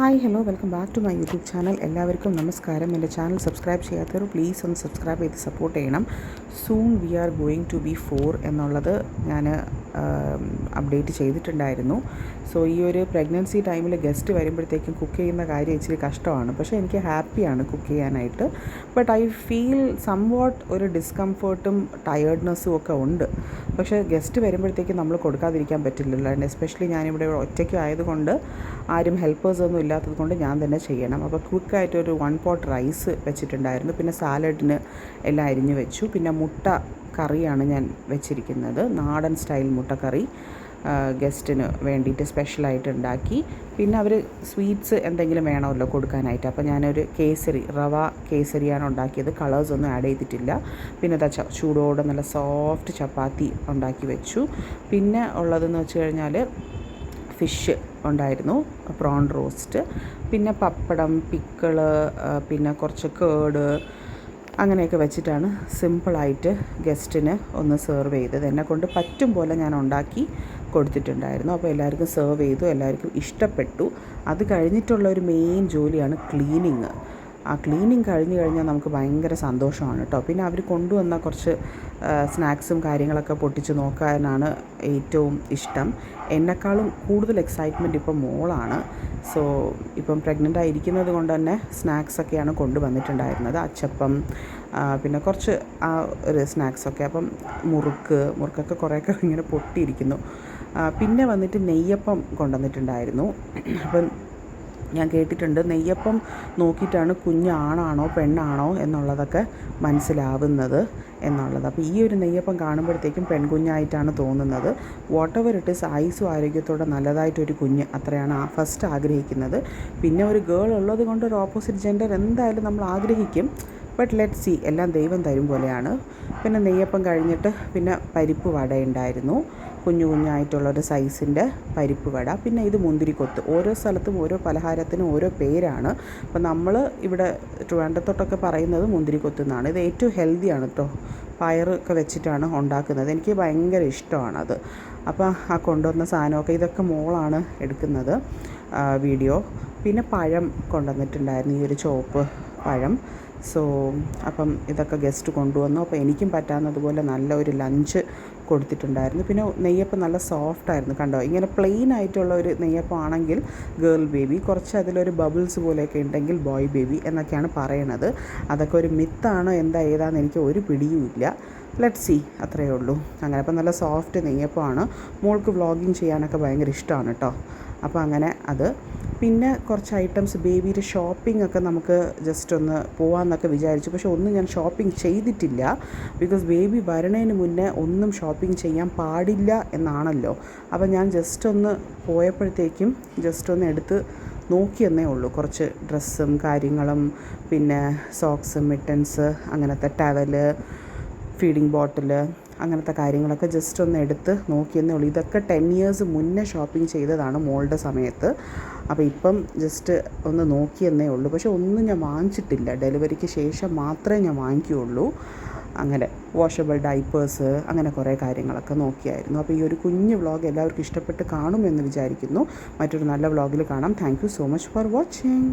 Hi hello welcome back to my YouTube channel. എല്ലാവർക്കും നമസ്കാരം. എൻ്റെ ചാനൽ സബ്സ്ക്രൈബ് ചെയ്യാത്തവർ പ്ലീസ് ഒന്ന് സബ്സ്ക്രൈബ് ചെയ്ത് സപ്പോർട്ട് ചെയ്യണം. Soon we are going to be 4 എന്നുള്ളത് ഞാൻ അപ്ഡേറ്റ് ചെയ്തിട്ടുണ്ടായിരുന്നു. സോ ഈ ഒരു പ്രഗ്നൻസി ടൈമിൽ ഗസ്റ്റ് വരുമ്പോഴത്തേക്കും കുക്ക് ചെയ്യുന്ന കാര്യം ഇച്ചിരി കഷ്ടമാണ്. പക്ഷേ എനിക്ക് ഹാപ്പിയാണ് കുക്ക് ചെയ്യാനായിട്ട്. ബട്ട് ഐ ഫീൽ സംവാട്ട് ഒരു ഡിസ്കംഫേർട്ടും ടയേർഡ്നെസ്സും ഒക്കെ ഉണ്ട്. പക്ഷേ ഗസ്റ്റ് വരുമ്പോഴത്തേക്കും നമ്മൾ കൊടുക്കാതിരിക്കാൻ പറ്റില്ലല്ലോ. ആൻഡ് എസ്പെഷ്യലി ഞാനിവിടെ ഒറ്റയ്ക്കും ആയതുകൊണ്ട് ആരും ഹെൽപ്പേഴ്സൊന്നും ഇല്ലാത്തത് കൊണ്ട് ഞാൻ തന്നെ ചെയ്യണം. അപ്പോൾ ക്വിക്കായിട്ടൊരു 1 pot റൈസ് വെച്ചിട്ടുണ്ടായിരുന്നു. പിന്നെ സാലഡിന് എല്ലാം അരിഞ്ഞ് വെച്ചു. പിന്നെ മുട്ട കറിയാണ് ഞാൻ വെച്ചിരിക്കുന്നത്, നാടൻ സ്റ്റൈൽ മുട്ടക്കറി ഗസ്റ്റിന് വേണ്ടിയിട്ട് സ്പെഷ്യലായിട്ട് ഉണ്ടാക്കി. പിന്നെ അവർ സ്വീറ്റ്സ് എന്തെങ്കിലും വേണമല്ലോ കൊടുക്കാനായിട്ട്. അപ്പോൾ ഞാനൊരു റവ കേസരിയാണ് ഉണ്ടാക്കിയത്. കളേഴ്സൊന്നും ആഡ് ചെയ്തിട്ടില്ല. പിന്നെ ചൂടോടെ നല്ല സോഫ്റ്റ് ചപ്പാത്തി ഉണ്ടാക്കി വെച്ചു. പിന്നെ ഉള്ളതെന്ന് വെച്ച് കഴിഞ്ഞാൽ ഫിഷ് ഉണ്ടായിരുന്നു, പ്രോൺ റോസ്റ്റ്, പിന്നെ പപ്പടം, പിക്കിള്, പിന്നെ കുറച്ച് കേട്, അങ്ങനെയൊക്കെ വെച്ചിട്ടാണ് സിമ്പിളായിട്ട് ഗസ്റ്റിന് ഒന്ന് സെർവ് ചെയ്തത്. എന്നെക്കൊണ്ട് പറ്റും പോലെ ഞാൻ ഉണ്ടാക്കി കൊടുത്തിട്ടുണ്ടായിരുന്നു. അപ്പോൾ എല്ലാവർക്കും സെർവ് ചെയ്തു, എല്ലാവർക്കും ഇഷ്ടപ്പെട്ടു. അത് കഴിഞ്ഞിട്ടുള്ള ഒരു മെയിൻ ജോലിയാണ് ക്ലീനിങ്. ആ ക്ലീനിങ് കഴിഞ്ഞ് കഴിഞ്ഞാൽ നമുക്ക് ഭയങ്കര സന്തോഷമാണ് കേട്ടോ. പിന്നെ അവർ കൊണ്ടുവന്ന കുറച്ച് സ്നാക്സും കാര്യങ്ങളൊക്കെ പൊട്ടിച്ച് നോക്കാനാണ് ഏറ്റവും ഇഷ്ടം. എന്നെക്കാളും കൂടുതൽ എക്സൈറ്റ്മെൻറ്റ് ഇപ്പം മോളാണ്. സോ ഇപ്പം പ്രഗ്നൻ്റ് ആയിരിക്കുന്നത് കൊണ്ട് തന്നെ സ്നാക്സൊക്കെയാണ് കൊണ്ടുവന്നിട്ടുണ്ടായിരുന്നത്. അച്ചപ്പം, പിന്നെ കുറച്ച് ഒരു സ്നാക്സൊക്കെ. അപ്പം മുറുക്കൊക്കെ കുറേയൊക്കെ ഇങ്ങനെ പൊട്ടിയിരിക്കുന്നു. പിന്നെ വന്നിട്ട് നെയ്യപ്പം കൊണ്ടുവന്നിട്ടുണ്ടായിരുന്നു. അപ്പം ഞാൻ കേട്ടിട്ടുണ്ട് നെയ്യപ്പം നോക്കിയിട്ടാണ് കുഞ്ഞാണാണോ പെണ്ണാണോ എന്നുള്ളതൊക്കെ മനസ്സിലാവുന്നത് എന്നുള്ളത്. അപ്പോൾ ഈ ഒരു നെയ്യപ്പം കാണുമ്പോഴത്തേക്കും പെൺകുഞ്ഞായിട്ടാണ് തോന്നുന്നത്. വാട്ടെവർ ഇട്ട് ആയുസ്സും ആരോഗ്യത്തോടെ നല്ലതായിട്ടൊരു കുഞ്ഞ്, അത്രയാണ് ഫസ്റ്റ് ആഗ്രഹിക്കുന്നത്. പിന്നെ ഒരു ഗേൾ ഉള്ളത് കൊണ്ട് ഒരു ഓപ്പോസിറ്റ് ജെൻഡർ എന്തായാലും നമ്മൾ ആഗ്രഹിക്കും. ബട്ട് ലെറ്റ് സി, എല്ലാം ദൈവം തരും പോലെയാണ്. പിന്നെ നെയ്യപ്പം കഴിഞ്ഞിട്ട് പിന്നെ പരിപ്പ് വട ഉണ്ടായിരുന്നു, കുഞ്ഞായിട്ടുള്ളൊരു സൈസിൻ്റെ പരിപ്പ് വട. പിന്നെ ഇത് മുന്തിരിക്കൊത്ത്. ഓരോ സ്ഥലത്തും ഓരോ പലഹാരത്തിനും ഓരോ പേരാണ്. അപ്പോൾ നമ്മൾ ഇവിടെ ട്രിവാൻഡ്രത്തോട്ടൊക്കെ പറയുന്നത് മുന്തിരിക്കൊത്ത് എന്നാണ്. ഇത് ഏറ്റവും ഹെൽത്തിയാണ് കേട്ടോ. പയറൊക്കെ വെച്ചിട്ടാണ് ഉണ്ടാക്കുന്നത്. എനിക്ക് ഭയങ്കര ഇഷ്ടമാണത്. അപ്പോൾ ആ കൊണ്ടുവന്ന സാധനമൊക്കെ, ഇതൊക്കെ മോളാണ് എടുക്കുന്നത് വീഡിയോ. പിന്നെ പഴം കൊണ്ടുവന്നിട്ടുണ്ടായിരുന്നു, ഈ ഒരു ചുവപ്പ് പഴം. സോ അപ്പം ഇതൊക്കെ ഗസ്റ്റ് കൊണ്ടുവന്നു. അപ്പോൾ എനിക്കും പറ്റാവുന്നതുപോലെ നല്ല ഒരു ലഞ്ച് കൊടുത്തിട്ടുണ്ടായിരുന്നു. പിന്നെ നെയ്യപ്പം നല്ല സോഫ്റ്റായിരുന്നു, കണ്ടോ. ഇങ്ങനെ പ്ലെയിൻ ആയിട്ടുള്ള ഒരു നെയ്യപ്പം ആണെങ്കിൽ ഗേൾ ബേബി, കുറച്ച് അതിലൊരു ബബിൾസ് പോലെയൊക്കെ ഉണ്ടെങ്കിൽ ബോയ് ബേബി എന്നൊക്കെയാണ് പറയണത്. അതൊക്കെ ഒരു മിത്താണോ ഏതാണെന്ന് എനിക്ക് ഒരു പിടിയുമില്ല. ലെറ്റ് സി, അത്രയേ ഉള്ളൂ. അങ്ങനെ അപ്പം നല്ല സോഫ്റ്റ് നെയ്യപ്പമാണ്. മോൾക്ക് വ്ളോഗിങ് ചെയ്യാനൊക്കെ ഭയങ്കര ഇഷ്ടമാണ് കേട്ടോ. അപ്പോൾ അങ്ങനെ അത്. പിന്നെ കുറച്ച് ഐറ്റംസ്, ബേബിയുടെ ഷോപ്പിംഗ് ഒക്കെ നമുക്ക് ജസ്റ്റ് ഒന്ന് പോകാമെന്നൊക്കെ വിചാരിച്ചു. പക്ഷേ ഒന്നും ഞാൻ ഷോപ്പിംഗ് ചെയ്തിട്ടില്ല. ബിക്കോസ് ബേബി വരണതിന് മുന്നേ ഒന്നും ഷോപ്പിംഗ് ചെയ്യാൻ പാടില്ല എന്നാണല്ലോ. അപ്പോൾ ഞാൻ ജസ്റ്റ് ഒന്ന് പോയപ്പോഴത്തേക്കും ജസ്റ്റ് ഒന്ന് എടുത്ത് നോക്കിയെന്നേ ഉള്ളൂ. കുറച്ച് ഡ്രസ്സും കാര്യങ്ങളും, പിന്നെ സോക്സ്, മിട്ടൻസ്, അങ്ങനത്തെ ടവല്, ഫീഡിങ് ബോട്ടിൽ, അങ്ങനത്തെ കാര്യങ്ങളൊക്കെ ജസ്റ്റ് ഒന്ന് എടുത്ത് നോക്കിയെന്നേ ഉള്ളൂ. ഇതൊക്കെ 10 years മുന്നേ ഷോപ്പിംഗ് ചെയ്തതാണ് മോളുടെ സമയത്ത്. അപ്പോൾ ഇപ്പം ജസ്റ്റ് ഒന്ന് നോക്കിയെന്നേ ഉള്ളൂ. പക്ഷേ ഒന്നും ഞാൻ വാങ്ങിച്ചിട്ടില്ല. ഡെലിവറിക്ക് ശേഷം മാത്രമേ ഞാൻ വാങ്ങിക്കുകയുള്ളൂ. അങ്ങനെ വാഷബിൾ ഡൈപ്പേഴ്സ്, അങ്ങനെ കുറേ കാര്യങ്ങളൊക്കെ നോക്കിയായിരുന്നു. അപ്പോൾ ഈ ഒരു കുഞ്ഞു വ്ളോഗ് എല്ലാവർക്കും ഇഷ്ടപ്പെട്ട് കാണുമെന്ന് വിചാരിക്കുന്നു. മറ്റൊരു നല്ല വ്ളോഗിൽ കാണാം. Thank you so much for watching.